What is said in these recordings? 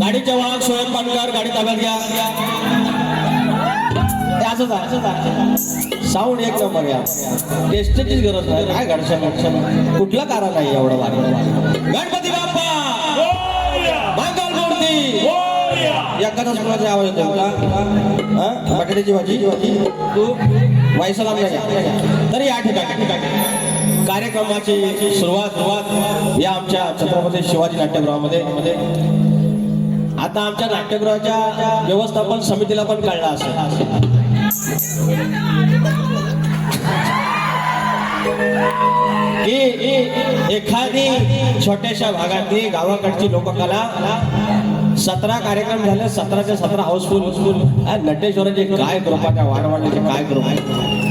गाडीच्या वाहक स्वयं पानकर गाडी ताब्यात घ्या. असंच साऊंड एक नंबर घ्या. टेस्टचीच गरज नाही. काय घडशा कुठला कारण नाही एवढं वाढ. गणपती बाप्पा मंगल मूर्ती. एखादाच कोणाचा आवाज येतो का? बटाट्याची भाजी तू वायसला तरी या ठिकाणी कार्यक्रमाची सुरुवात या आमच्या छत्रपती शिवाजी नाट्यगृहामध्ये. आता आमच्या नाट्यगृहाच्या व्यवस्थापन समितीला पण कळलं असेल की एखादी छोट्याशा भागातली गावाकडची लोककला 17 कार्यक्रम झाले. 17च्या 17 हाऊसफुल. नटेश्वराचे काय कृपा, त्या वाढवाडीचे काय कृपा,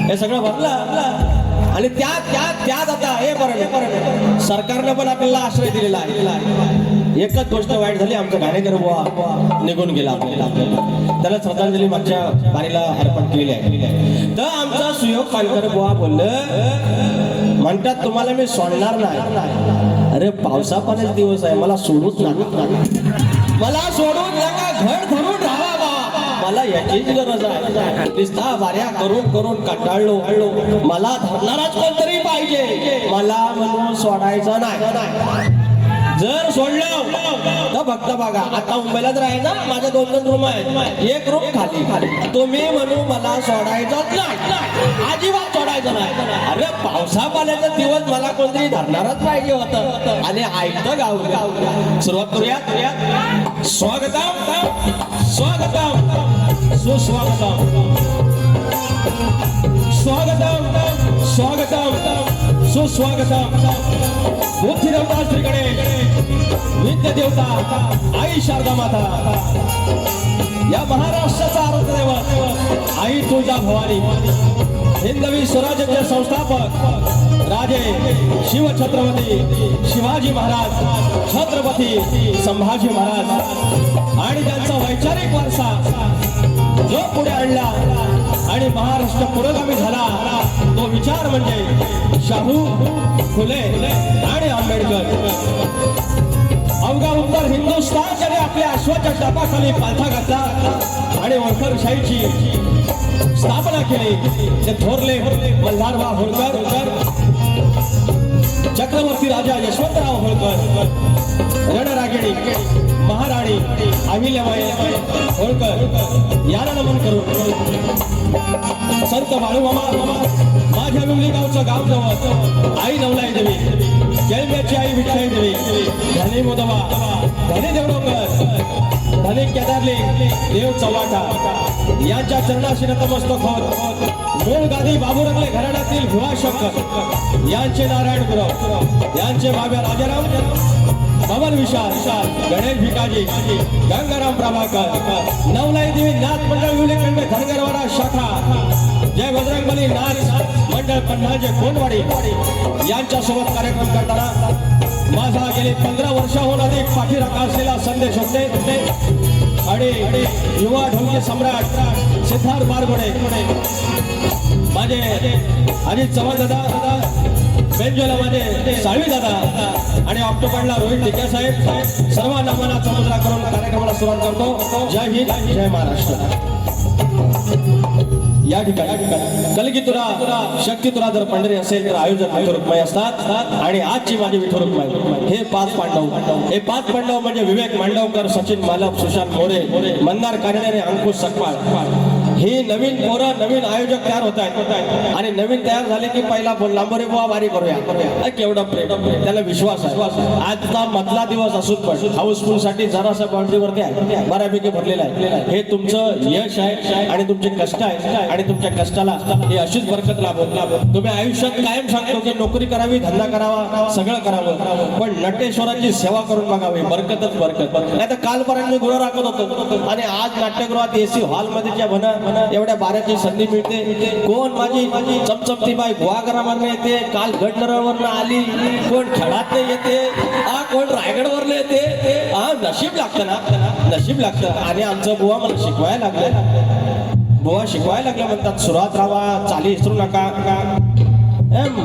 हे सगळं भरलं. आणि त्यात आता हे बरं सरकारनं पण आपल्याला आश्रय दिलेला आहे. एकच गोष्ट वाईट झाली, आमचा घाणेकर बुवा निघून गेला. त्याला श्रद्धांजली मागच्या बारीला अर्पण केली आहे. तर आमचा सुयोग पानकर बुवा बोललं, म्हणतात तुम्हाला मी सोडणार नाही. अरे पावसा पाण्याचे दिवस आहे, मला सोडूच नका, मला सोडून नका, घर धरून राहा बा. मला याचीच गरज आहे. दिसता बाऱ्या करून करून कंटाळलो. मला धरणाराच कोणतरी पाहिजे. मला म्हणून सोडायचं नाही. जर सोडलं तर फक्त बघा, आता मुंबईलाच राहायचं. माझ्या 2 रूम आहेत, एक रूम खाली. तुम्ही म्हणू मला सोडायचंच नाही, अजिबात सोडायचं नाही. अरे पावसा पाण्याचा दिवस मला कोणतरी धरणारच पाहिजे होतं. आणि ऐकतं गाव. सुरुवात करूया. स्वागतम स्वागतम सुस्वागतम. स्वागतम स्वागतम सुस्वागतम. बुद्धिदेवता श्री गणेश, विद्या देवता आई शारदा माता, या महाराष्ट्राचा आराध्य दैवत आई तुळजा भवानी, हिंदवी स्वराज्याचे संस्थापक राजे शिवछत्रपती शिवाजी महाराज, छत्रपती संभाजी महाराज, आणि त्यांचा वैचारिक वारसा जो पुढे आणला आणि महाराष्ट्र पुरोगामी झाला, तो विचार म्हणजे शाहू फुले आणि आंबेडकर. अवघा उत्तर हिंदुस्थान ज्याने आपल्या अश्वाच्या टापाखाली पालथा घातला आणि वरकरशाहीची स्थापना केली, ते थोरले मल्हारराव होळकर, चक्रवर्ती राजा यशवंतराव होळकर, रणरागिणी महाराणी अहिल्याबाई होळकर याला नमन करून संत बाळूमामा, माझ्या विमली गावचं गाव जवळ आई नवलाई देवी, केळब्याची आई विठ्ठल देवी, धनी मोदवा, धनी देवडोकर, धनी केदारली देव चव्हाटा यांच्या चरणाशी नतमस्तक होत मूळ गादी बाबूरंगले घराण्यातील भिवाशंकर यांचे नारायण गुरव, यांचे बाब्या राजाराम, पवन विशाल, गणेश भिकाजी, गंगाराम प्रभाकर, नवलाई देवी नाथ मंडळ विवेकानंद धनगरवाडा शाखा, जय बजरंगबली नाथ मंडळ पन्हाजे कोंडवाडी यांच्या सोबत कार्यक्रम करताना माझा गेले 15 वर्षाहून अधिक पाठीराखा असलेला संदेश होते. आणि युवा ढोलकी सम्राट सिद्धार्थ बारगोडे, माझे अजित चव्हाण दादा, बेंजोला माझे साळवी दादा, आणि ऑक्टोबरला रोहित टिके साहेब, सर्वांना मनाचा मुजरा करून कार्यक्रमाला सुरुवात करतो. जय हिंद, जय महाराष्ट्र. या ठिकाणी कलगीतुरा शक्तीतुरा जर पंढरी असेल तर आयोजन विठोरुक्माई असतात. आणि आजची माझी विठोरुक्माई हे 5 पांडव. हे 5 पांडव म्हणजे विवेक मांडवकर, सचिन मालप, सुशांत मोरे, मंदार कानडे आणि अंकुश सकपाळ. हे नवीन पोरं, नवीन आयोजक तयार होत आहेत. आणि नवीन तयार झाले की पहिला बोल लांबोरे बुवा वारी करूया. केवढं प्रेम, त्याला विश्वास आहे. आजचा मधला दिवस असून पण हाऊसफुल साठी जरासा बाउंड्रीवरती आहे, बऱ्यापैकी भरलेला आहे. हे तुमचं यश आहे आणि तुमचे कष्ट आहे. आणि तुमच्या कष्टाला हे अशीच बरकत लाभो. तुम्ही आयुष्यात कायम सांगतो की नोकरी करावी, धंदा करावा, सगळं करावं, पण नटेश्वराची सेवा करून बघावी. बरकतच बरकत. नाही तर कालपर्यंत मी गुरु राखत होतो आणि आज नाट्यगृहात AC हॉलमध्ये ज्या म्हणा एवढ्या बाऱ्याची संधी मिळते. कोण माझी चमचमती बाई गुहागरामधून येते, काल गडनरावरनं आली, कोण खेळात येते, कोण रायगडवरनं येते. नशीब लागतं ना, नशीब लागतं. आणि आमचं बुवा मला शिकवायला लागलं. बुवा शिकवायला लागलं, म्हणतात सुरात राहा, चाली विसरू नका.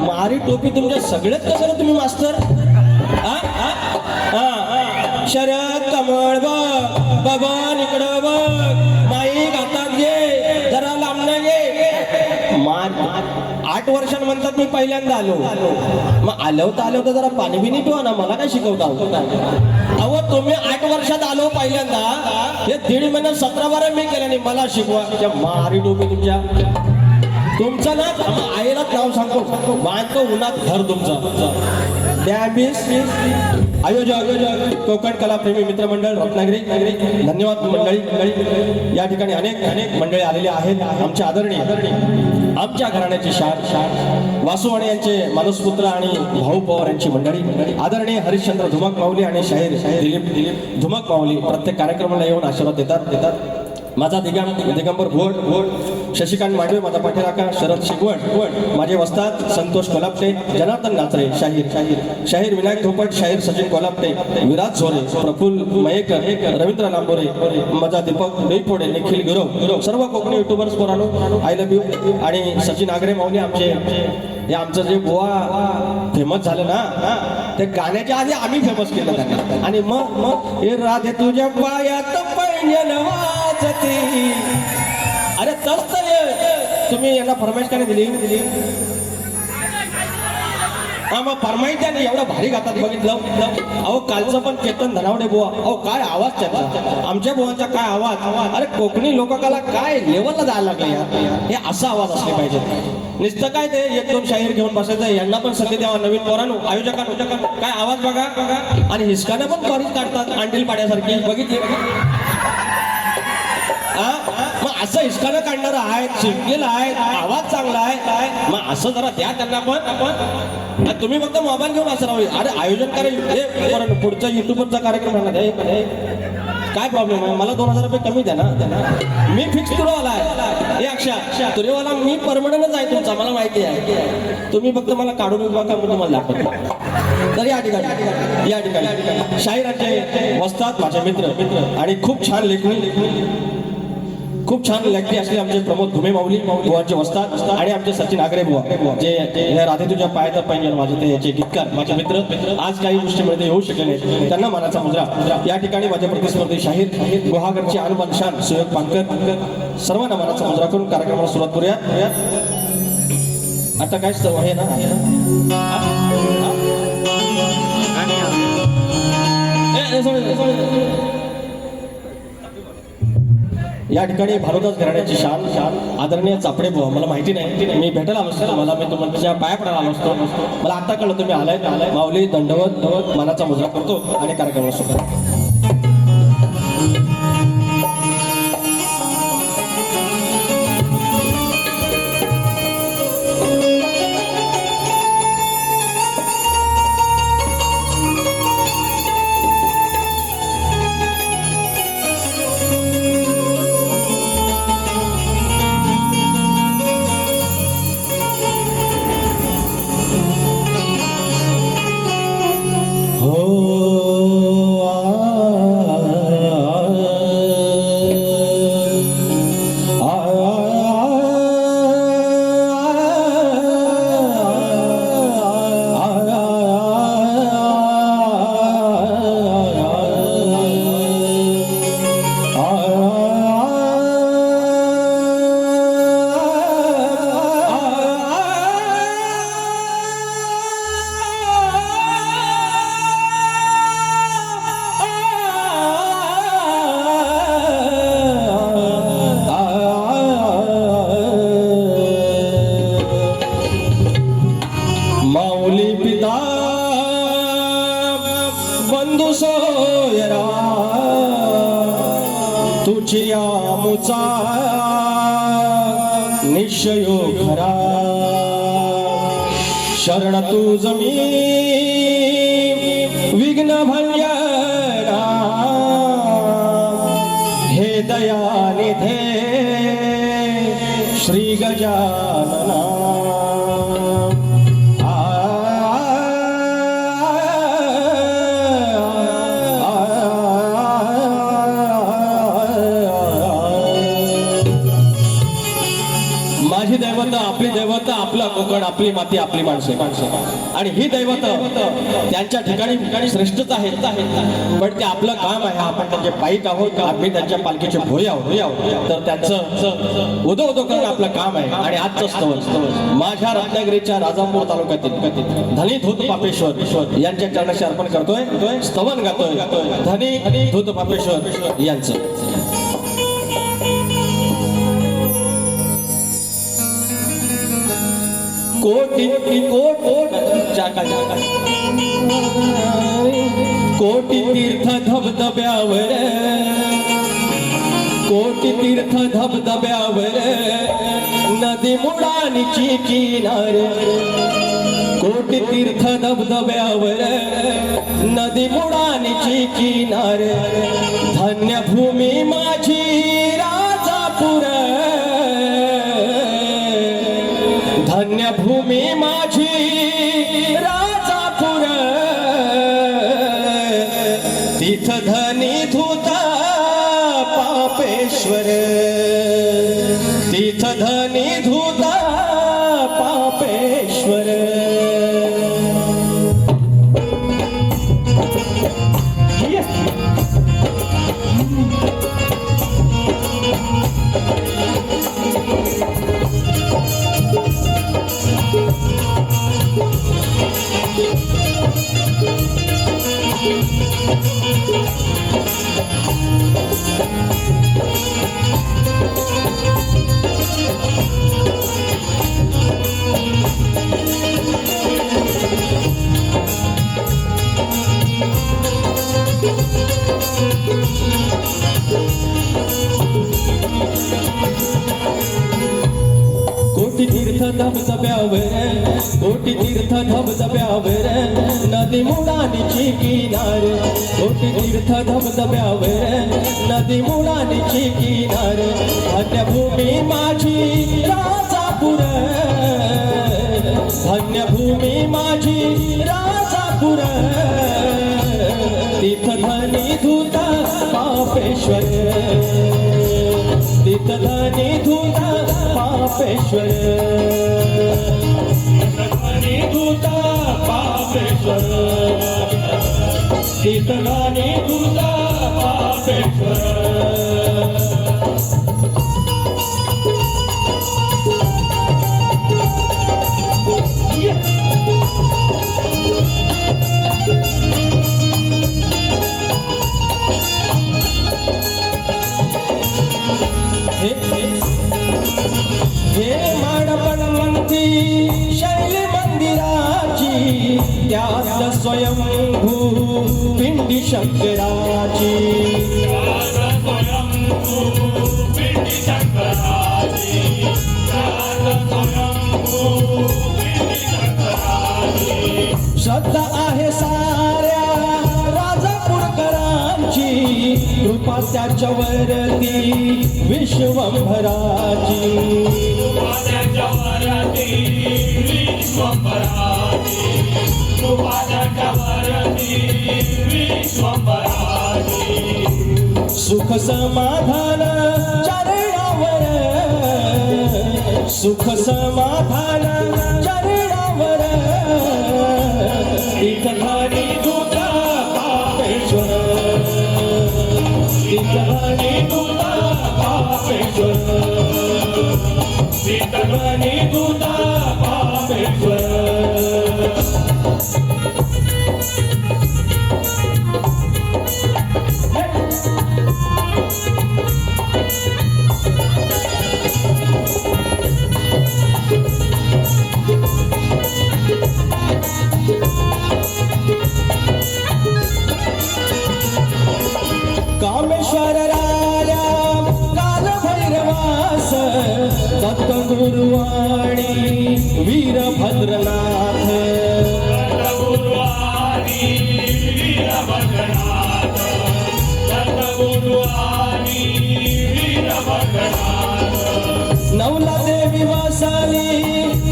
मारी टोपी तुमच्या सगळेच कसं तुम्ही मास्तर. शरद कमळ बघ बबन इकडं बघ माईक हातात घे जरा लांबणं घे मान 8 वर्षांनंतर मी पहिल्यांदा आलो मग आलो तर जरा पाणी बिनी पिवा ना मला काय शिकवता अहो तुम्ही 8 वर्षात आलो पहिल्यांदा हे 1.5 महिने 17-12 मी केलं नाही मला शिकवा मारी डोके तुमचं ना आईलाच नाव सांगतो बांधतो उन्हात घर तुमचं द्याबीस आयोजक कोकण कलाप्रेमी मित्रमंडळ रत्नागिरी धन्यवाद मंडळी या ठिकाणी अनेक मंडळी आलेले आहेत आमचे आदरणीय आमच्या घराण्याची शान वासुवाणी यांचे मानसपुत्र आणि भाऊ पवार यांची मंडळी आदरणीय हरिश्चंद्र धुमक माऊली आणि शाहीर दिलीप धुमक माऊली प्रत्येक कार्यक्रमाला येऊन आशीर्वाद देतात माझा दिगंबर घोड शशिकांत मांडवे माझा पाठीराखा शरद शिगवण माझे वस्ताद संतोष कोल्हापटे जनार्दन नाचरे शाहीर विनायक धोपट शाहीर सचिन कोल्हापटे विराज झोरे प्रफुल्ल मयेकर रवींद्र लांबोरे माझा दीपक डोईफोडे निखिल गुरव सर्व कोकणी युट्यूबर्स पोरानो आय लव्ह यू आणि सचिन आगरे माऊली आमचं जे गोवा फेमस झालं ना ते गाण्याच्या आधी आम्ही फेमस केलं त्यांना आणि मग हे राधे तुझ्या पायात पैंजन वाजते अरे तस तुम्ही यांना फरमाईश काय दिली मग फरमाईश द्या एवढं भारी गातात बघितलं अहो कालचं पण केतन धनावडे बुवा अहो काय आवाज त्याचा आमच्या बुवांचा काय आवाज अरे कोकणी लोककला काय लेवलला जायला लागले यार हे असा आवाज असले पाहिजे नुसतं काय ते 1-2 शाहीर घेऊन बसायचं यांना पण संधी द्यावा नवीन पोरांनो आयोजकांना काय आवाज बघा आणि हिसकाने पण कॉरीज काढतात अंडील पाड्यासारखी बघितली मग असं हिसकानं काढणारं आहे शिकलेलं आहे आवाज चांगला आहे मग असं जरा द्या त्यांना पण तुम्ही फक्त मोबाईल घेऊन असं राहू अरे आयोजन करा पुढचा युट्यूबचा कार्यक्रम राहणार काय प्रॉब्लेम आहे मला 2000 रुपये कमी द्या ना मी फिक्स तुरेवाला आहे हे अक्षा तुरेवाला मी परमनंटच आहे तुमचा मला माहिती आहे तुम्ही फक्त मला काढून बघा मी तुम्हाला दाखवतो तर या ठिकाणी शाहिरांचे वस्ताद माझे मित्र आणि खूप छान लेखणी असले आमचे प्रमोद धुमे माऊली बुवांचे वस्ताद आणि आमचे सचिन आगरे बुवा जे राधे तुझ्या पायात पाहिजे माझे ते याचे गीतकार माझे मित्र आज काही गोष्टीमध्ये येऊ शकले नाही त्यांना मानाचा मुजरा या ठिकाणी माझे प्रतिस्पर्धी शाहीर गुहागरचे अनुमान शान सुयोग पानकर सर्वांना मानाचा मुजरा करून कार्यक्रमाला सुरुवात करूया आता काय सर्व आहे ना या ठिकाणी भारतच घराण्याची शान आदरणीय चापडे बुवा मला माहिती नाही मी भेटायला आलो असतो मला मी तुमच्या पाया पडायला आलो असतो मला आता कळलं तुम्ही आलाय माऊली दंडवत मानाचा मुजरा करतो आणि कार्यक्रमाला सुरुवात तुझिया मुचा निश्चयो खरा शरण तू जमी विघ्न भंजना हे दयानिधे श्री गजानना आपली दैवत आपलं कोकण, आपली माती, आपली माणसे. आणि ही दैवत त्यांच्या ठिकाणी श्रेष्ठच आहेत. पण ते आपलं काम आहे, आपण त्यांचे पायीक आहोत, आम्ही त्यांच्या पालखीचे भोई आहोत. तर त्यांचं उदो करणं आपलं काम आहे. आणि आजचं स्तवन माझ्या रत्नागिरीच्या राजापूर तालुक्यातील धनी धूत पापेश्वर यांच्या चरणाशी अर्पण करतोय. स्तवन गातोय धनी धूत पापेश्वर यांचं. कोटी तीर्थ धबधब्यावर, कोटी तीर्थ धबधब्यावर नदी मुळांची किनार, कोटी तीर्थ धबधब्यावर नदी मुळांची किनार, धन्य भूमी माझी राजापूर, धन्य भूमी माझी राजापूर, तीथ धनी धूत पापेश्वर, तीथ धनी धूत पापेश्वर. कोटी तीर्थ धबधब्यावर, कोटी तीर्थ धबधब्यावर नदी मुळांची किनार, कोटी तीर्थ धबधब्यावर नदी मुळांची किनार, धन्य भूमी माझी राजापूर, धन्य भूमी माझी राजापूर, तीथ धनी धूत पापेश्वर, तीथ धनी धूत पापेश्वर, धनी धूत पापेश्वर, तीथ धनी धूत पापेश्वर. हे माडपणवंती शैली मंदिराची, त्यात स्वयंभू पिंडी शंकराची, श्रद्धा आहे साऱ्या राजापूरकरांची, कृपा त्याच्यावरती विश्वंभराची, सुख समाधान चरणावर, सुख समाधान चरणावर, तीथ धनी धूत पापेश्वर, तीथ धनी धूत पापेश्वर, तीथ धनी धूत पापेश्वर. कामेश्वर राजा काल भैरवास, दत्त गुरुवाणी वीरभद्रनाथ, दत्त गुरुवाणी वीरभद्रनाथ, दत्त गुरुवाणी वीरभद्रनाथ. नवला देवी वासाली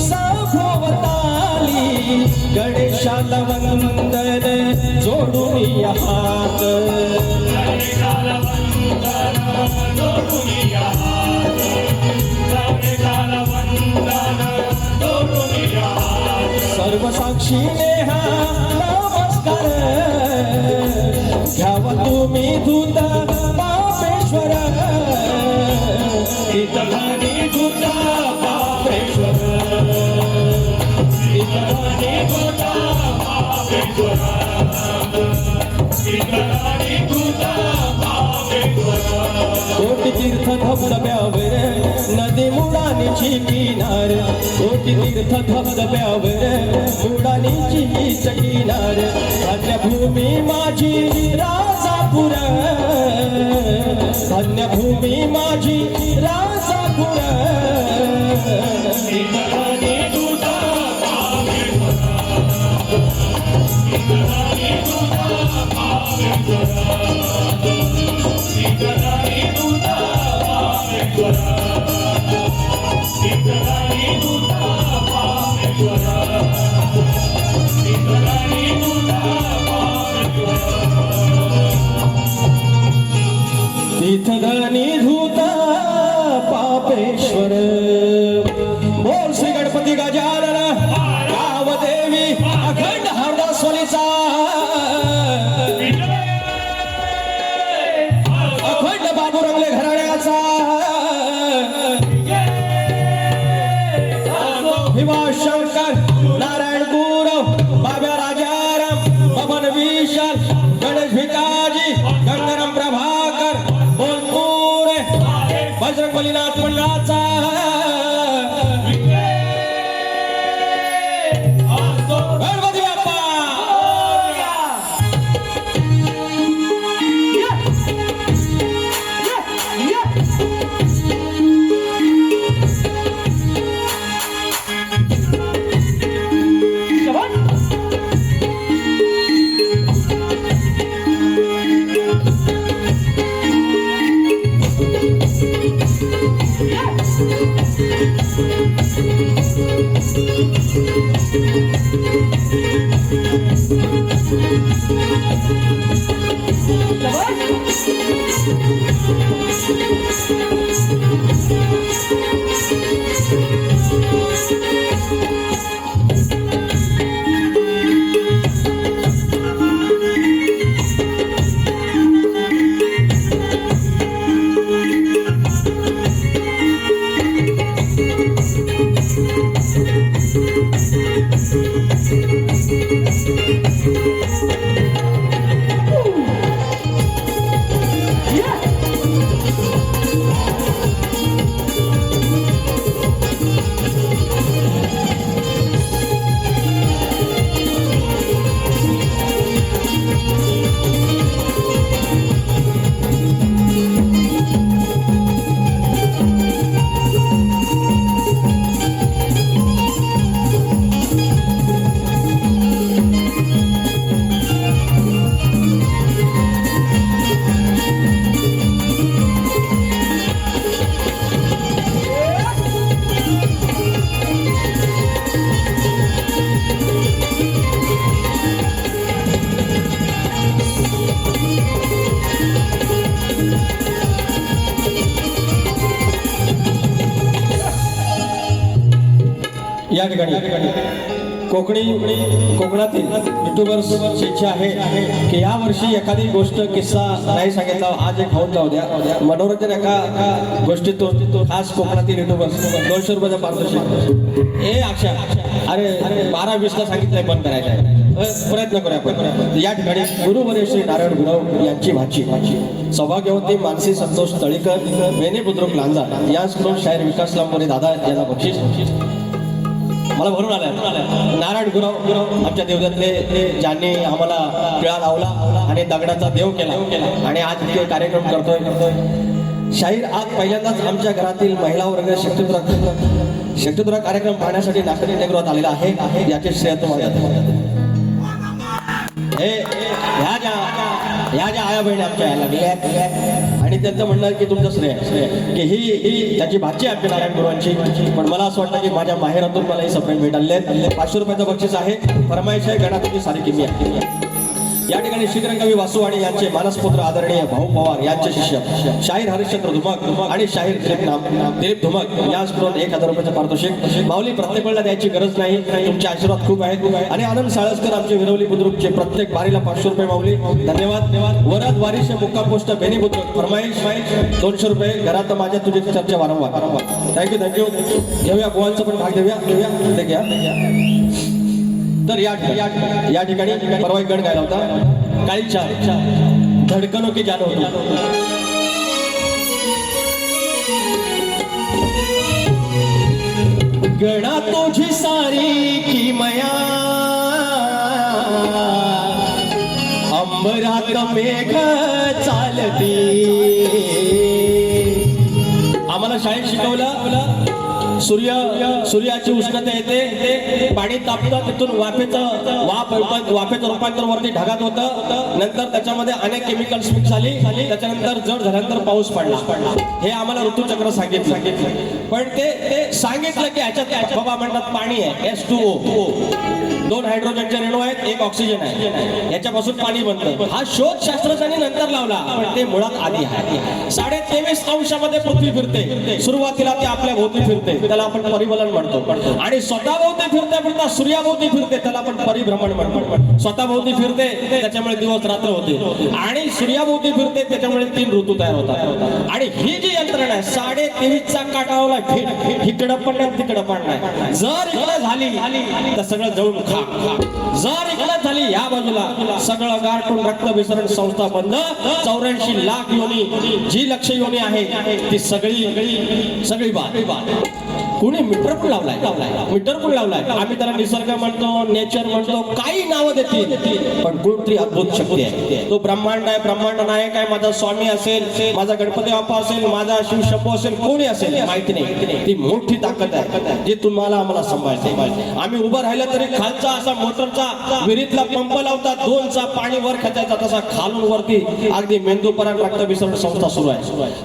साभोवताली, गणेशाला वंदन जोडून हात, गणेशाला वंदन जोडून हात, गणेशाला वंदन सर्वसाक्षी नेहा नमस्कार घ्यावा तुम्ही दूत पापेश्वर इतराने दूत पापेश्वर इतराने दूत पापेश्वर इतराने दूत कोटी तीर्थ धबधब्यावर नदी मुडानीची किनार कोटी तीर्थ धबधब्यावर मुडानीची किनार धन्यभूमी माझी राजापूर धन्यभूमी माझी राजापूर इतराने दूत पापेश्वर इतराने दूत पापेश्वर इतराने दूत पापेश्वर इतराने दूत पापेश्वर इतराने दूत पापेश्वर तीर्थधनी धूत पापेश्वर बोल श्री गणपती गजानन गावदेवी अखंड हरदासवालीचा अखंड बाबू रंगले घराण्याचा भीमाशंकर नारायण गुरव बाब्या राजाराम बबन विशाल गणेश भिकाजी गंगाराम प्रभाकर बोलपुरे बजरंग बलीनाथ मंडळाचा गणपती बाप्पा या ठिकाणी कोकणातील युट्यूबर्सची इच्छा आहे की या वर्षी एखादी गोष्ट किस्सा नाही सांगितला आज एक होऊन जाऊ द्या मनोरंजन एका गोष्टीतून खास कोकणातील युट्यूबर्स 200 रुपयाचा पारितोषिक ए अक्षा अरे 12-20 ला सांगितलंय बंद करायचं आहे प्रयत्न करूया आपण या ठिकाणी गुरुवर्य श्री नारायण गुरव यांची भाची सौभाग्यवती मानसी संतोष तळीकर बेने बुद्रुक लांजा यांच्याकडून शाहीर विकास लांबोरे दादा यांना बक्षीस मला भरून आलाय नारायण गुरव आमच्या देवजातले ज्यांनी आम्हाला पिळा लावला आणि दगडाचा देव केला आणि आज इथे कार्यक्रम करतोय शाहीर आज पहिल्यांदाच आमच्या घरातील महिला वर्ग शक्तिद्रा कार्यक्रम पाहण्यासाठी नागरिकांगृहात आलेला आहे याचे श्रेय तुम्हाला ह्या ज्या आया बहिणी आमच्या यायला लागल्या आणि त्यांचं म्हणणं की तुमचं श्रेय की ही त्याची भाची आहे आपल्या नारायण गुरुवांची पण मला असं वाटतं की माझ्या माहेरातून मला ही सप्रेम भेटायला 500 रुपयाचं बक्षीस आहे फरमाईश आहे गणापती सारी किमी आहे या ठिकाणी शिखरकवी वासुवाणी यांचे मानसपुत्र आदरणीय भाऊ पवार यांचे शिष्य शाहीर हरिश्चंद्र धुमक आणि शाहीर दिलीप धुमक याचकडून 1000 रुपयाचं पारितोषिक. माऊली प्रत्येक वेळेला द्यायची गरज नाही, तुमचे आशीर्वाद खूप आहेत. आणि आनंद साळसकर आमचे विरवली बुद्रुकचे प्रत्येक वारीला 500 रुपये माऊली, धन्यवाद. वरद वारीचे मुक्काम पोस्ट बेनी बुद्रुक फरमाईश 200 रुपये. घरात माझ्या तुझी चर्चा वारंवार. थँक्यू. घेऊया गोवांचा पण भाग घेऊया ते घ्या. तर या ठिकाणी परवा एक गण गायला होता, काळीच्या धडकनो की जानो होतो. गणा तुझी सारी की मया अंबरात मेघ चालती. आम्हाला शाळेत शिकवलं सूर्याची उष्णता येते, पाणी तापतं, तिथून वाफेचं रूपांतर वरती ढगात होतं, नंतर त्याच्यामध्ये अनेक केमिकल्स मिक्स झाली, त्याच्यानंतर जड झाल्यानंतर पाऊस पडला. हे आम्हाला ऋतुचक्र सांगितलं. पण ते सांगितलं की ह्याच्यात बाबा म्हणतात पाणी आहे, H2O, 2 हायड्रोजनचे रेणू आहेत, 1 ऑक्सिजन आहे, याच्यापासून पाणी बनतं. हा शोध शास्त्रज्ञांनी नंतर लावला, पण ते मुळात आधी आहे. 23.5 अंशामध्ये पृथ्वी फिरते. सुरुवातीला ती आपल्या भोवती फिरते, त्याला आपण परिवलन म्हणतो. आणि स्वतःभोवती फिरता सूर्याभोवती फिरते, त्याला आपण परिभ्रमण म्हणतो. स्वतःभोवती फिरते त्याच्यामुळे दिवस रात्र होते, आणि सूर्याभोवती फिरते त्याच्यामुळे 3 ऋतू तयार होतात. आणि ही जी यंत्रणा आहे 23.5चा काटावला, इकडं पण नाही तिकडं पण नाही. जर इकडं झाली तर सगळं जळून खा, जर इकडं झाली या बाजूला सगळं गारटून रक्त विसरण संस्था बंद. 84 लाख योनी जी लक्ष योनी आहे ती सगळी बाद. कोणी मीटर पण लावलाय. आम्ही त्याला निसर्ग म्हणतो, नेचर म्हणतो, काही नावं देतील, पण कोणतरी अद्भुत शक्ती आहे. तो ब्रह्मांड आहे, ब्रह्मांड नायक आहे. माझा स्वामी असेल, माझा गणपती बाप्पा असेल, माझा शिव शंभू असेल, कोणी असेल माहिती नाही. ती मोठी ताकद आहे जी तुम्हाला आम्हाला सांभाळते. आम्ही उभं राहिलं तरी खालचा असा मोटरचा विहिरीतला पंप लावतात, 2चा पाणी वर खेचायचा, तसा खालून वरती अगदी मेंदूपर्यंत रक्त विसरण संस्था सुरू आहे.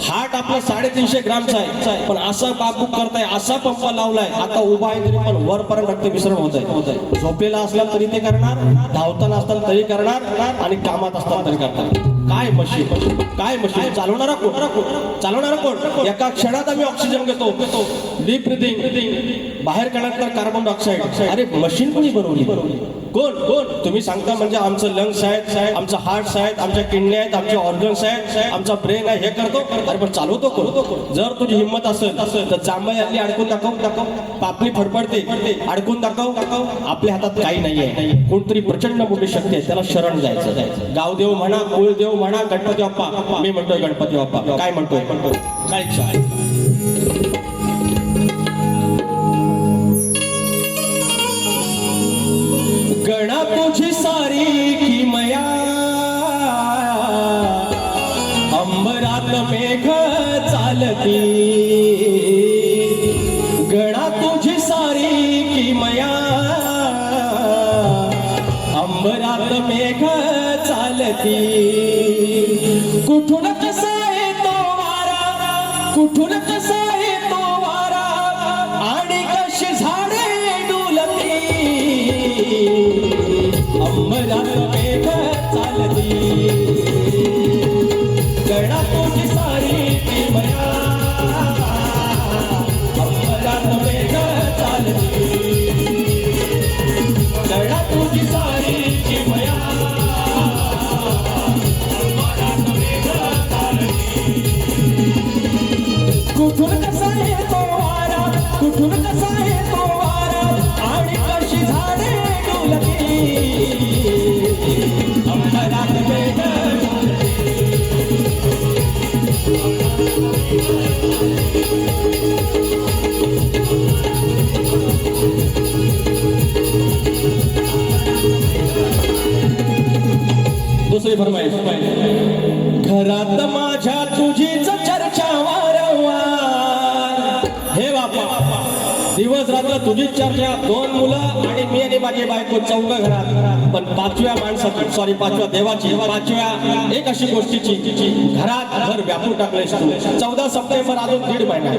हार्ट आपलं 350 ग्रामचा आहे, पण असं बाबूक करताय, असा पंप लावलाय, आता उभा आहे तरी पण वरपर्यंत रक्त विसरण होत आहे. झोपेला असला तरी ते करणार, धावताना असताना तरी करणार, आणि कामात असताना तरी करणार. काय मशीन चालवणारा कोण? एका क्षणात आम्ही ऑक्सिजन घेतो, डीप ब्रीथिंग, बाहेर काढल्यानंतर कार्बन डायऑक्साईड. अरे मशीन कोणी बनवली? कोण? तुम्ही सांगता म्हणजे आमचं लंग्स आहेत, आमचं हार्ट्स आहेत, आमच्या किडन्या आहेत, आमचे ऑर्गन्स आहेत, आमचा ब्रेन आहे, हे करतो. अरे पण चालवतो कोण? जर तुझी हिंमत असेल तर जांभई आली अडकून दाखव, पापणी फडफडते अडकून दाखव. आपल्या हातात काही नाहीये, कोणतरी प्रचंड मोठी शक्ती आहे, त्याला शरण जायचं. गावदेव म्हणा, कुळदेव म्हणा, गणपती बाप्पा. मी म्हणतोय गणपती बाप्पा. काय म्हणतोय? गणा तुझी सारी की मया अंबरात मेघ चालती. गणा तुझी सारी की मया अंबरात मेघ चालती. कुठून कसा येतो वारा, कुठून कसा येतो वारा, आणि कशी झाडे डुलती. अंबरात मेघ चालती. गणा तुझी सारी की मया अंबरात मेघ चालती. गणा तुझी सारी की मया अंबरात मेघ चालती. कुठून कसा येतो वारा, कुठून कसा येतो वारा, आणि कशी झाडे डुलती. अंबरात मेघ दुसरी फरमाईश. घरात माझ्या तुझीच चर्चा वारंवार. हे बापा, दिवस रात्र तुझी चर्चा, 2 मुलं आणि मी आणि माझी बायको 4 घरात. पण 5व्या माणसाची, सॉरी 5व्या देवाची, 5व्या एक अशी गोष्टीची घरात घर व्यापून टाकलेस तू. 14 सप्टेंबर अजून 1.5 महिना.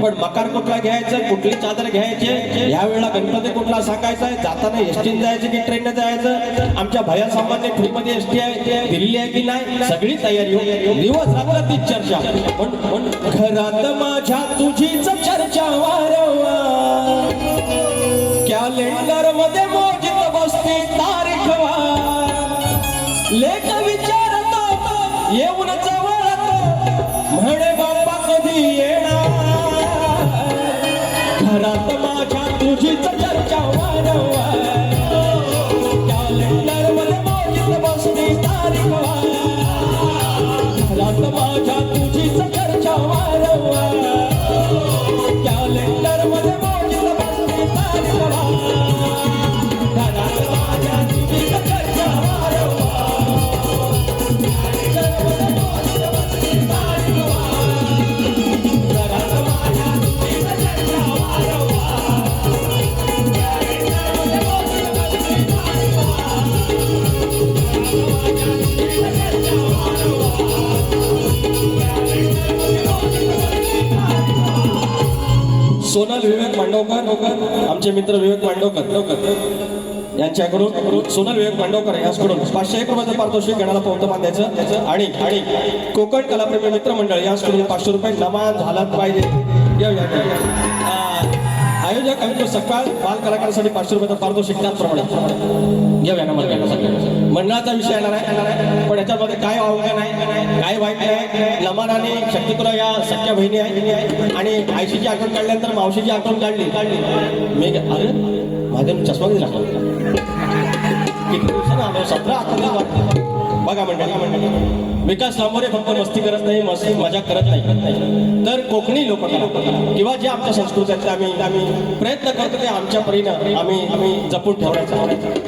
पण मकार कुठला घ्यायचं, कुठली चादर घ्यायची, या वेळेला गणपती कुठला सांगायचा आहे, जाताना एसटीने जायचं की ट्रेनने जायचं, आमच्या भया सामान्य फ्रीमध्ये एसटी आहे, दिल्ली आहे की नाही, सगळी तयारी हो. दिवस रात्र ती चर्चा. पण घरात माझ्या तुझीच चर्चा वारंवार, कॅलेंडर मध्ये मोजित बसते तारीख वार. लेख विचारतो येऊन जवळतो, म्हणे बाप्पा कधी येणार. घरात माझ्या तुझीच चर्चा वारंवार, कॅलेंडर मध्ये मोजित बसते तारीख वार. घरात माझ्या तुझीच चर्चा वारंवार, कॅलेंडर मध्ये मोजित बसते तारीख वार. घरात माझ्या तुझीच चर्चा वारंवार, कॅलेंडर मध्ये मोजित बसते तारीख वार. घरात माझ्या तुझीच चर्चा वारंवार, कॅलेंडर मध्ये मोजित बसते तारीख सोनल विवेक मांडवकर, आमचे मित्र विवेक मांडवकर यांच्याकडून, सोनल विवेक मांडवकर यांच्याकडून 501 रुपयाचं पारितोषिक गणाला पौतमान द्यायचं. आणि कोकण कलाप्रेमी मित्र मंडळ यांच्याकडून 500 रुपये नमान झालाच पाहिजे. आयोजक आणि सकाळ बाल कलाकारांसाठी 500 रुपयाचं पारितोषिक त्याचप्रमाणे घेऊया ना. मंडळाचा विषय येणार आहे, पण याच्यामध्ये काय अवघड नाही, काय वाईट नाही. लमान आणि शक्तिपुरा या सख्या बहिणी आहे, आणि आयशीची आठवण काढल्यानंतर मावशीची आठवण काढली. मी अरे माझ्या चष्मा किती लागला, किती दिवसानं आलो, 17 आठवडा. बघा मंडळी, विकास लांबोरे फक्त मस्ती करत नाही, मस्ती मजा करत नाही, तर कोकणी लोककला किंवा जे आमच्या संस्कृतीतले आम्ही प्रयत्न करतो ते आमच्या परीनं आम्ही जपून ठेवण्याचा.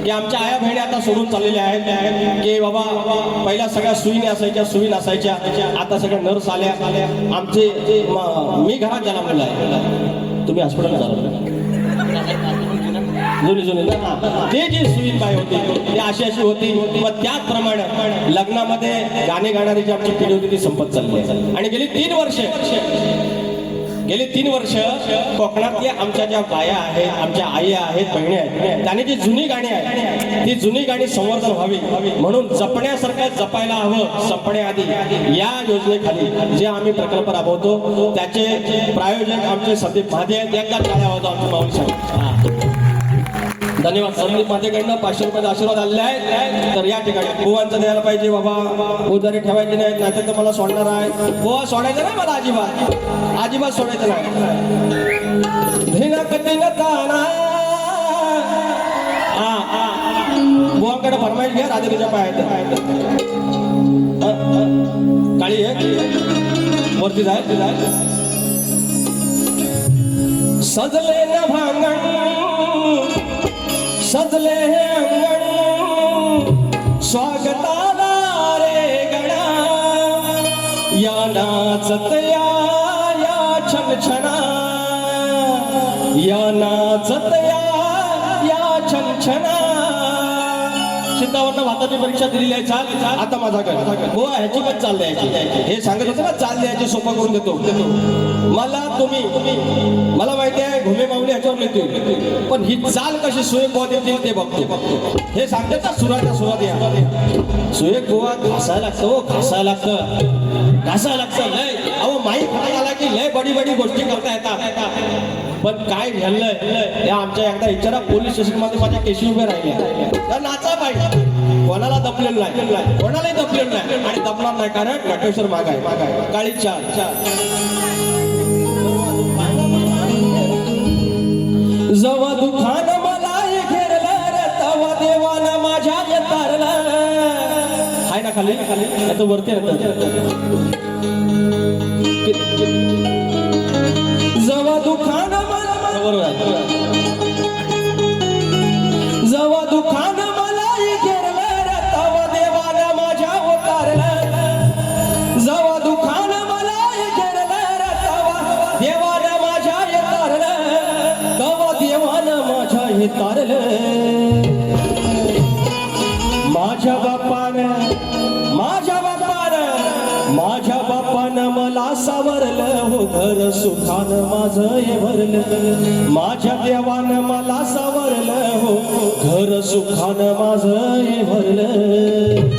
की आमच्या आया बहिणी आता सोडून चाललेल्या आहेत, की बाबा पहिल्या सगळ्या सुई नसायच्या, आता सगळ्या नर्स आल्या. आमचे मी घरात ज्याला मुलं आहे, तुम्ही हॉस्पिटलला झाला जुनी ते जी सुईबाई होती ती अशी होती. मग त्याचप्रमाणे लग्नामध्ये गाणे गाणारी जी आमची पिढी होती ती संपत चालली आहे. आणि गेली 3 वर्ष कोकणातल्या आमच्या ज्या बाया आहेत, आमच्या आई आहेत, बहिणी आहेत, त्याने जी जुनी गाणी आहेत ती जुनी गाणी संवर्धन व्हावी म्हणून जपण्यासारखं जपायला हवं. संपण्याआधी या योजनेखाली जे आम्ही प्रकल्प राबवतो त्याचे प्रायोजक आमचे संदीप महादे आहेत. एकदा टाळ्या होतो आमच्या माऊलीसाठी. धन्यवाद. संदीप माझ्याकडनं 500 रुपयाचा आशीर्वाद आलेला आहे. तर या ठिकाणी बुवांचं द्यायला पाहिजे बाबा, उधारी ठेवायची नाही, नाहीतर तर मला सोडणार आहे. बुवा सोडायचं नाही मला, अजिबात सोडायचं नाही. बुवांकडे फरमाईश घ्या, राजकीच्या पायात काळी आहे वरती जाय. सजले न भांगण सजले अंगण, स्वागताला रे गणा, या नाचत या छनछना, या नाचत या छनछना. सिद्धावरनं भाताची परीक्षा दिलेली आहे. चाल आता माझा कर हो, ह्याची पण चाल द्यायची. हे सांगत होतं ना, चाल द्यायची सोपं करून देतो. मला मला माहिती आहे घुमे माऊली ह्याच्यावर लिहितो, पण ही चाल कशी सुयोग गोवा देतील ते बघतो. हे सांगतात ना सुरुवात या सुयोग गोवा घासायला लागतं लय. अहो माहीत आला की लय बडी गोष्टी करता येतात. पण काय झालंय या आमच्या एकदा विचारा, पोलीस स्टेशन मध्ये माझ्या केशी उभे राहिले. नाचा पाहिजे, कोणाला दपलेलं नाही, कोणालाही दपलेलं नाही आणि दपणार नाही, कारण नटेश्वर मागाय काळी चार. जवा दुखान मला घेरलं रे, तवा देवानं माझ्या येतारलं. हाय ना खाली आता वरती जवा दुखान जवा दुखान मला घेरलं रे, तवा देवानं माझ्या उतारलं. जवा दुखान मला घेरलं रे, तवा देवानं माझ्या येतारलं. तवा देवा मला सावरलं हो घर सुखानं माझं हे भरलं माझ्या देवानं मला सावरलं हो घर सुखानं माझं हे भरलं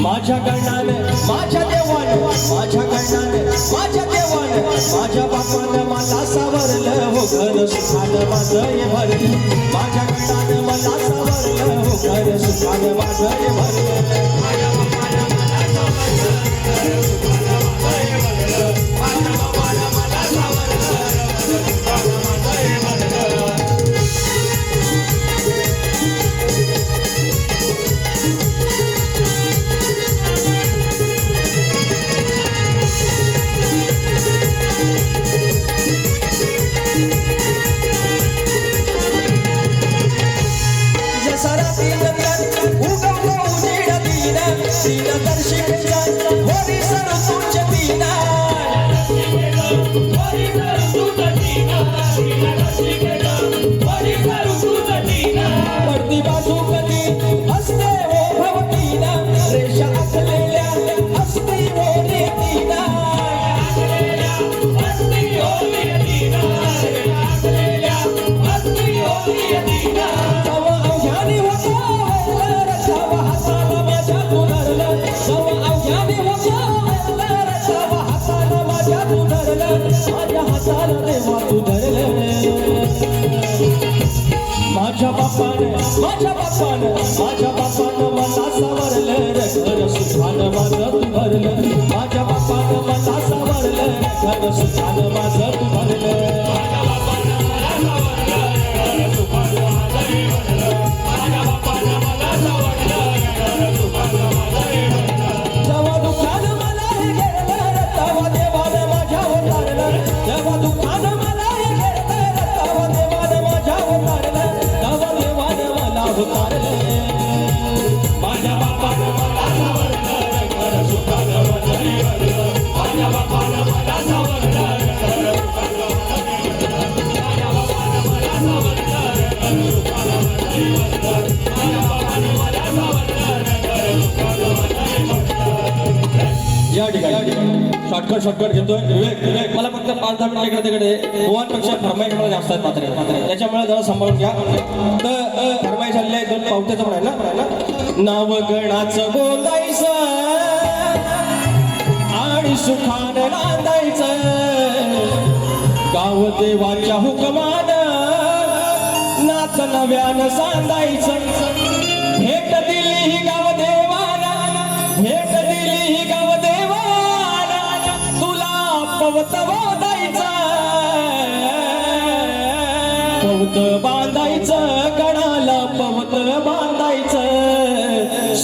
माझ्या गणाने माझ्या देवाने माझ्या गणाने माझ्या देवाने माझ्या बापाने मला सावरलं हो घर सुखानं माझं हे भरलं माझ्या गणाने मला सावरलं हो घर सुखानं माझं हे भरलं माझ्या बापाने मला सावरलं माझ्या बापाने मला सावरलं घर सुखानं माझं हे भरलं माझ्या बापाने माझ्या बापाने मला सावरलं घर सुखानं माझं तू भरलं माझ्या बापाने मला सावरलं घर सुखानं माझं तू भरलं माझ्या बापाने मला सावरलं घर सुखानं माझं भरलं माझ्या बापाने मला सावरलं घर सुखानं माझं भरलं जेव्हा दुःखानं मला हे घेतलं तेव्हा देवानं माझ्या उतारलं जेव्हा दुःखानं मला हे घेतलं तेव्हा देवानं माझ्या उतारलं माझ्या बापानं मला सावरलं घर सुखानं माझं हे भरलं माझ्या बापानं मला सावरलं घर सुखानं माझ्या बापानं मला सावरलं घर सुखानं माझं हे भरलं माझ्या बापानं मला सावरलं घर सुखानं माझं हे भरलं या ठिकाणी शॉर्टकट घेतोय विवेक मला फक्त 5-10 मिनिटं तिकडे गोवांपेक्षा फरमाईश मला जास्त आहेत मात्र त्याच्यामुळे जरा सांभाळून घ्या तर फरमाईश झालेली आहे 2 पावत्याचं पण आहे ना नाव गणाचं बोलायचं आणि सुखानं नांदायचं गाव देवाच्या हुकमानं नाच नव्यानं सांगायचं भेट दिली ही गाव देवाला भेट दिली ही गाव देवाला तुला पवत बांधायचं पवत बांधायचं गणाला पवत बांधायचं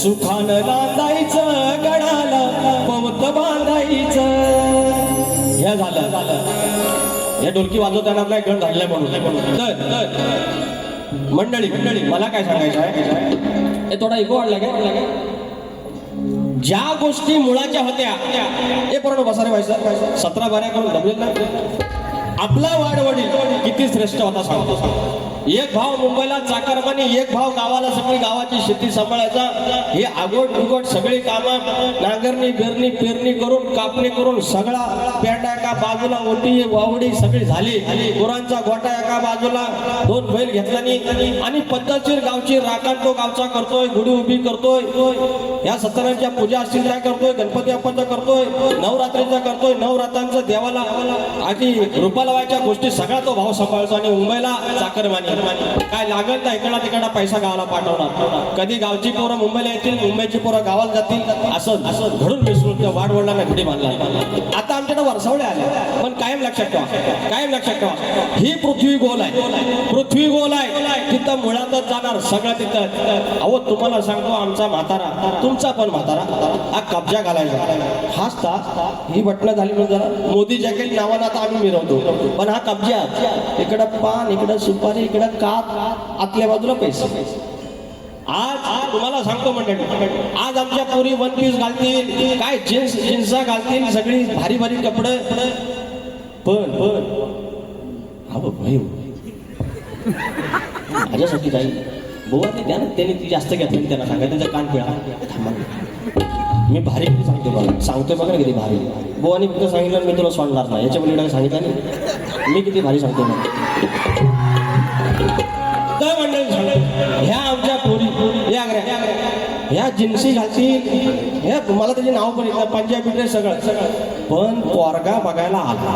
सुखानं नांदायचं गणाला पवत बांधायचं हे झालं हे ढोलकी वाजवताना काय गण झालंय म्हणून तर मंडळी मला काय सांगायचं आहे हे थोडा इको वाढला काय ज्या गोष्टी मुळाच्या होत्या हे पूर्ण बसारे व्हायचं 17 बाऱ्या करून दबले नाही आपला वाडवडील किती श्रेष्ठ होता सांगतो एक भाव मुंबईला चाकरमानी एक भाव गावाला सगळी गावाची शेती सांभाळायचा हे आगोट उगोट सगळी कामं नांगरणी बेरणी पेरणी करून कापणी करून सगळा पेंडा एका बाजूला ओटी वावडी सगळी झाली गुरांचा गोटा एका बाजूला 2 बैल घेतल्यानी आणि पद्धतशीर गावची राखण तो गावचा करतोय गुढी उभी करतोय या सत्यनारायणच्या पूजा असतील त्या करतोय गणपती बाप्पाचा करतोय नवरात्रीचा करतोय नवरात्रांचा देवाला आधी रूपाला व्हायच्या गोष्टी सगळा तो भाव सांभाळतो आणि मुंबईला चाकरमानी काय लागल तर इकडला तिकडला पैसा गावाला पाठवणार कधी गावची पोरं मुंबईला येतील मुंबईची पोरं गावाला जातील असं घडून मिसळून त्या वाडवडिलांना घडी बांधला आता आमच्याकडे वर्षावळे आले आहे पण कायम लक्षात ठेवा, कायम लक्षात ठेवा, ही पृथ्वी गोल आहे, पृथ्वी गोल आहे, तिथं मुळातच जाणार सगळं तिथं. अहो तुम्हाला सांगतो, आमचा म्हातारा, तुमचा पण म्हातारा हा कब्जा घालायचा, हाच तास ही बटणं झाली म्हणजे जरा मोदी जॅकेट नावानं आता आम्ही मिरवतो, पण हा कब्जा, इकडं पान, इकडं सुपारी, इकडं काप, आतल्या बाजूला पैसे. आज तुम्हाला सांगतो मंडळी, आज आमच्या पोरी वन पीस घालतील, काय जीन्स घालतील, सगळी भारी भारी कपडे, पण भाई माझ्यासाठी काही बुवा नाही द्या ना, त्याने ती जास्त घेतली, त्यांना सांगा त्याचा कान पिळा. मी भारी किती सांगतो बघा, सांगतोय बघा किती भारी. बुवानी फक्त सांगितलं मी तुला सोडणार नाही, याच्या मुलीला सांगितलं नाही, मी किती भारी सांगतो मग. तर मंडळी ह्या आमच्या पोरी ह्या जिन्सी घालतील, ह्या तुम्हाला त्याची नाव पण येतात, पंजाबी ड्रेस सगळं, पण पोरगा बघायला आला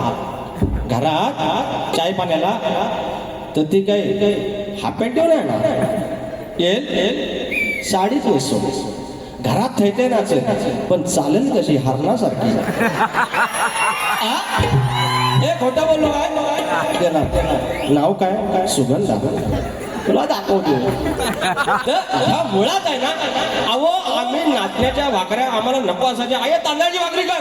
घरात चाय पाण्याला तर ती काय हाफ पॅन्ट ठेवून येणार, येल साडीच नेसो, घरात थैते नाचेल, पण चालेल कशी हरणासारखी. हे खोटं बोललो काय, देणार नाव काय, सुगंधा, तुला दाखवतो. ह्या मुळात आहे ना, अहो आम्ही नाचण्याच्या भाकऱ्या आम्हाला नको असायच्या, आहे तांदळाची भाकरी कर,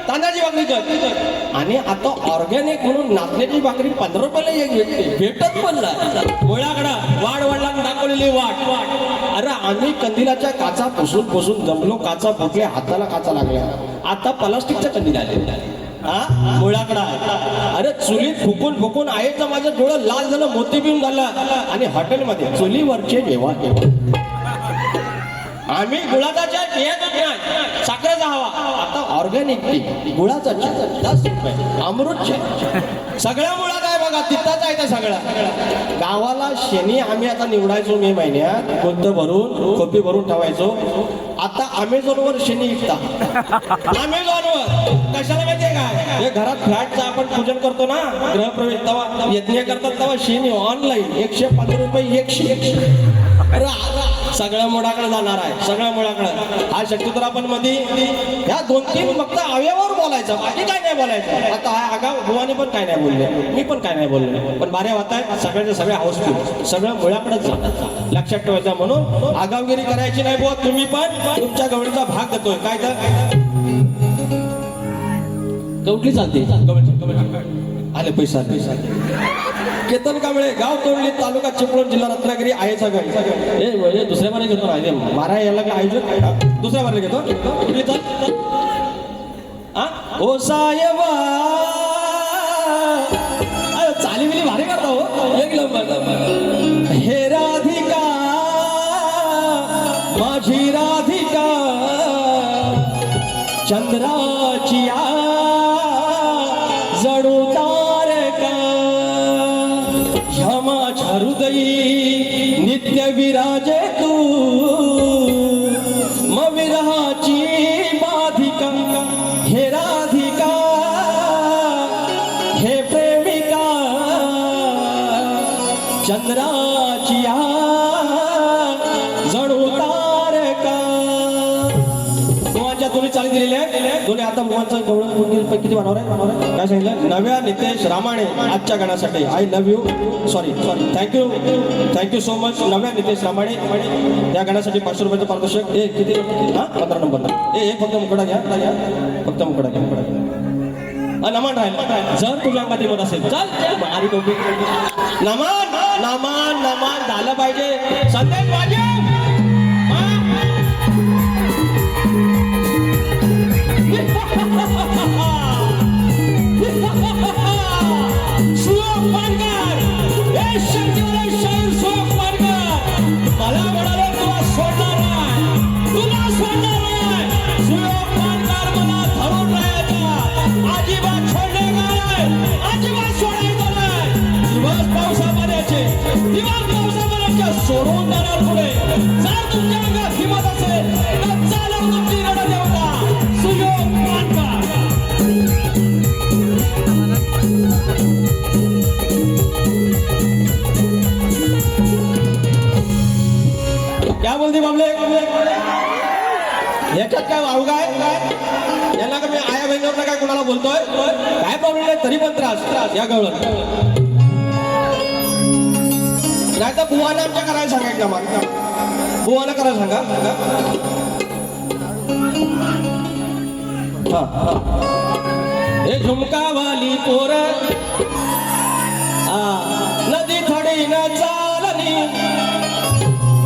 तांदळाची भाकरी कर, आणि आता ऑर्गॅनिक म्हणून नाचण्याची भाकरी 15 रुपयाला एक भेटत पण नाही. मुळाकडं वाढ वडिलांनी दाखवलेली वाट. अरे आम्ही कंदिलाच्या काचा पुसून जमलो, काचा फुटल्या, हाताला काचा लागल्या, आता प्लास्टिकच्या कंदील आले. हा मुळाकडा, अरे चुलीत फुकून आईचं माझं डोळं लाल झालं, मोती पिऊन झालं, आणि हॉटेलमध्ये चुलीवरचे जेवण. आम्ही गुळाचा चहा पियतच नाही, साखरेचा हवा. आता ऑर्गॅनिक टी, गुळाचा चहा 10 रुपये, अमृत चहा, सगळ्या मुळात आहे बघा, तिथंच आहे ते सगळं. गावाला शनी आम्ही आता निवडायचो मे महिन्यात, कोणतं भरून खोपी भरून ठेवायचो. आता अमेझॉनवर शनी विकता, अमेझॉनवर. कशाला माहितीये काय, हे घरात फ्लॅटचं आपण पूजन करतो ना, गृहप्रवेश तेव्हा यज्ञ करतात तेव्हा शनी ऑनलाईन 115 रुपये 100. सगळ्या मुळाकडे जाणार आहे, सगळ्या मुळाकडे. हा शक्यतो आपण मध्ये ह्या 2-3 फक्त अवयवावर बोलायचं, बाकी काय नाही बोलायचं. आता हा आगाव बुवाने पण काय नाही बोलले, मी पण काय नाही बोलले, पण बारे होत आहे सगळ्याचे सगळे हाऊसफुल, सगळं मुळाकडेच जातात. लक्षात ठेवायचं, म्हणून आगावगिरी करायची नाही बुवा. तुम्ही पण तुमच्या गवळीचा भाग देतोय काय तर कवटली चालते, आले पैसा केतन कांबळे, गाव तोंडली, तालुका चिपळूण, जिल्हा रत्नागिरी, आहे सगळं. हे दुसऱ्या बारे घेतो ना, मारा याला काय आयोजन दुसऱ्या बारे घेतो. ओ साहेबा चाली बिली भारी करता हो, एक नंबर. हे राधिका माझी राधिका, चंद्राची जडू तारका, माझ्या हृदयी नित्य विराजे तू, मविरहाची बाधिका. हे राधिका हे प्रेमिका, चंद्राची जणू तारका. बुवांच्या दोन्ही चाली दिलेल्या आहेत, दोन्ही आता बुवांचं गवळण किती बनवणार आहे काय सांगितलं. नव्या नितेश रामाणे आजच्या गाण्यासाठी I love you, sorry thank you so much. नव्या नितेश रामाणे या गाण्यासाठी 500 रुपयाचं पारितोषिक. हे किती, 15 नंबर. हे फक्त मुकडा घ्या, फक्त मुकडा घ्या. नमान राहील, जर तुझ्या अंगात मत असेल चल भारी टोपी. नमान नमान नमान झालं पाहिजे. संदेश पाहिजे. मला म्हणाले तुला सोडणार नाही, तुला सोडणार नाही. सुयोग पानकार मला धरून राहायचा, अजिबात सोडले नाही, अजिबात सोडायचं नाही. दिवस पावसामध्ये सोडून जाणार पुढे. जर तुमच्या अंगात हिंमत असेल तर चालव तुमची रणदेवता सुयोग पानकार. क्या बोलते बाबले, याच्यात काय वावगा आहे? यांना का मी आया बहिणीवर काय कुणाला बोलतोय? काय प्रॉब्लेम नाही, तरी पण त्रास या गवळण. नाही तर बुवाने आमच्या करायला सांगा एकदा मला. बुवाला करायला सांगा. हे झुमकावाली पोर नदी थडी न चालली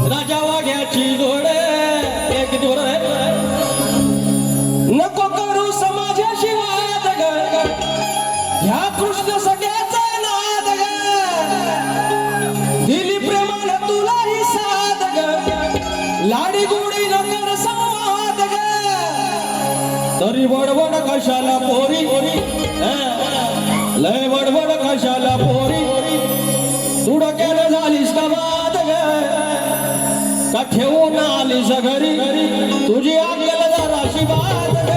राजा वाघ्याची जोड. एक जोड नको करू समाजाशी वाद ग, ह्या कृष्ण सगळ्याचा नाद ग, दिली प्रेमानं तुला ही साध ग, लाडी गोडी न कर संवाद ग, तरी बडबड कशाला पोरी, लय बडबड कशाला पोरी, तू डोक्यानं झालीस का बाद ग, का ठेवून आलीस घरी तुझी आगल जराशी बाद ग.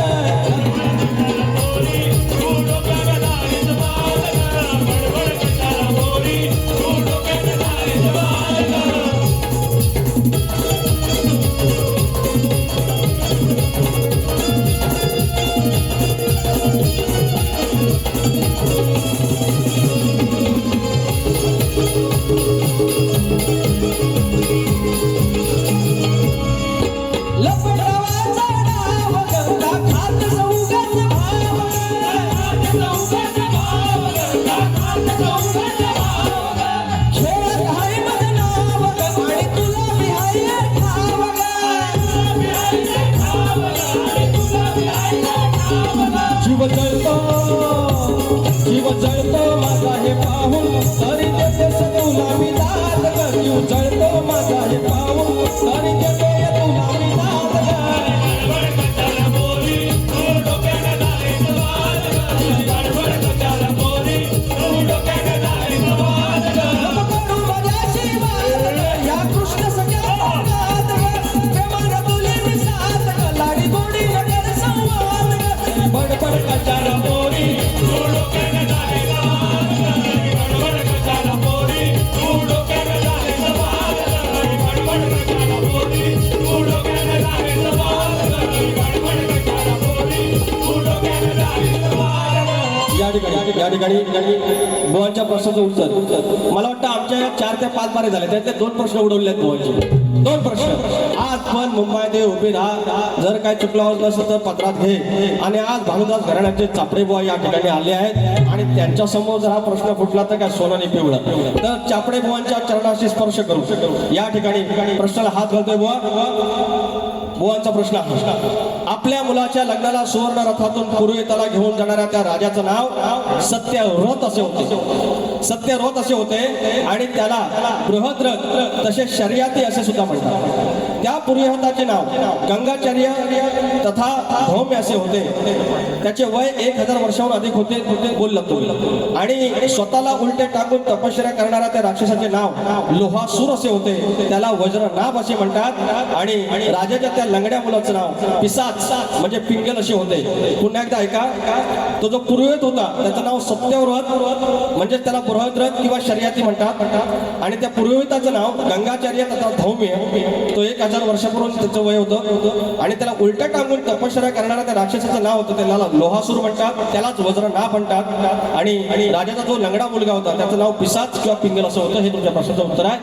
जीव जळतो माझा हे पाहून तरी देतेस तुला मी दाद ग, जीव जळतो माझा हे पाहून तरी देते तुला मी दाद ग. या कृष्ण सगळ्या प्रेमानं तुले मी साथ ग, लाडी गोडी नगर संवाद ग, बडबड कशाला पोरी या ठिकाणी बुवांच्या प्रश्नाचं उत्तर मला वाटतं आमच्या 4 ते 5 बारे झाले, त्यातले 2 प्रश्न उडवले आहेत बुवांचे. 2 प्रश्न. आज पण मुंबईमध्ये उभे राहा, जर काय चुकलं नसेल तर पत्रात घे. आणि आज भानुदास घराण्याचे चापडे बुवा या ठिकाणी आले आहेत आणि त्यांच्या समोर जर हा प्रश्न फुटला तर काय सोनं नाही पिवळं. तर चापडे बुवांच्या चरणाशी स्पर्श करू या ठिकाणी प्रश्नाला हात घालतोय बुवांचा प्रश्न. आपल्या मुलाच्या लग्नाला सुवर्ण रथातून पूर्वेताला घेऊन जाणाऱ्या त्या राजाचं नाव सत्यव्रत असे होते. सत्यव्रत असे होते आणि त्याला बृहद्रथ तसेच शर्याती असे सुद्धा म्हणतात. त्या पुरोहिताचे नाव गंगाचार्य तथा धौम्य असे होते. त्याचे वय 1000 वर्षाहून अधिक होते बोललं तुम्ही. आणि स्वतःला उलटे टाकून तपश्चर्या करणाऱ्या त्या राक्षसाचे नाव लोहासूर असे होते. त्याला वज्रनाभ असे म्हणतात. आणि राजाच्या त्या लंगड्या मुलाचं नाव पिसाच म्हणजे पिंगल असे होते. पुन्हा एकदा ऐका, तो जो पुरोहित होता त्याचं नाव सत्यव्रत म्हणजे त्याला बृहद्रथ किंवा शर्याती म्हणतात. आणि त्या पुरोहिताचं नाव गंगाचार्य तथा धौम्य, तो 1000 वर्षापूर्वी त्याचं वय होतं. आणि त्याला उलट्या टांगून तपश्चर्या करणाऱ्या त्या राक्षसाचं नाव होतं, त्याला लोहासूर म्हणतात. त्यालाच वज्रनाभ म्हणतात. आणि राजाचा जो लंगडा मुलगा होता त्याचं नाव पिसाच किंवा पिंगल असं होतं. हे तुमच्या प्रश्नाचं उत्तर आहे.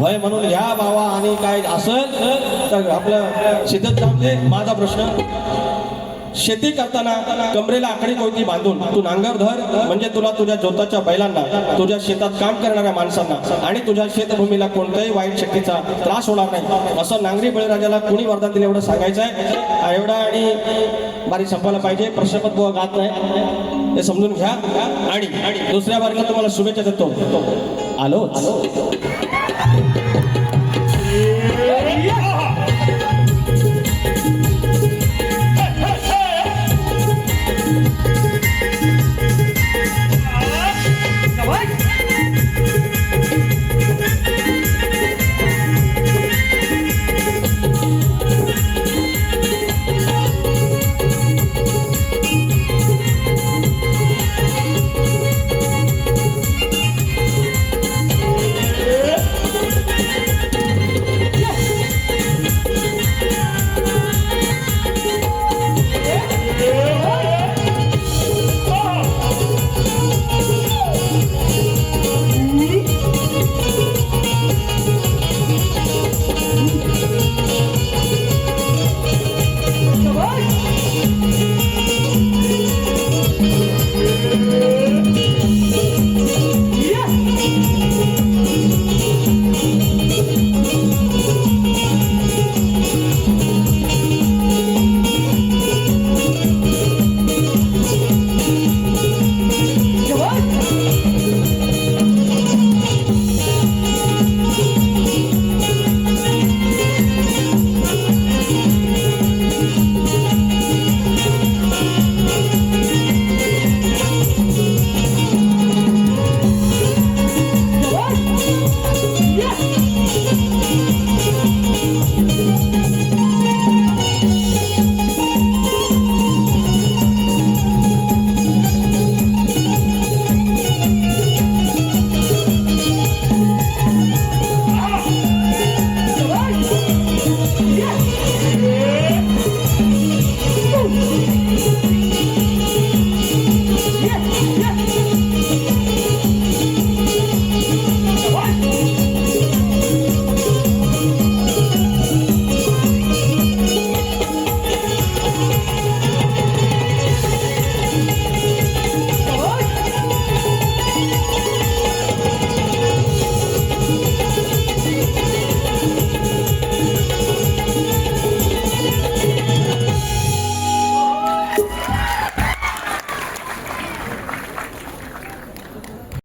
वय म्हणून घ्या बाबा. आणि काय असेल तर आपलं सिद्धत जाऊन दे. माझा प्रश्न, शेती करताना कमरेला आकडी कोयती बांधून तू नांगर धर, म्हणजे तुला तुझ्या जोताच्या बैलांना, तुझ्या शेतात काम करणाऱ्या माणसांना आणि तुझ्या शेतभूमीला कोणत्याही वाईट शक्तीचा त्रास होणार नाही, असं नांगरी बळीराजाला कुणी वरदान दिलं एवढं सांगायचं आहे. एवढा आणि बारी संपायला पाहिजे. प्रश्नपत्र बुवा गात नाही हे समजून घ्या. आणि दुसऱ्या बारीला तुम्हाला शुभेच्छा देतो. आलो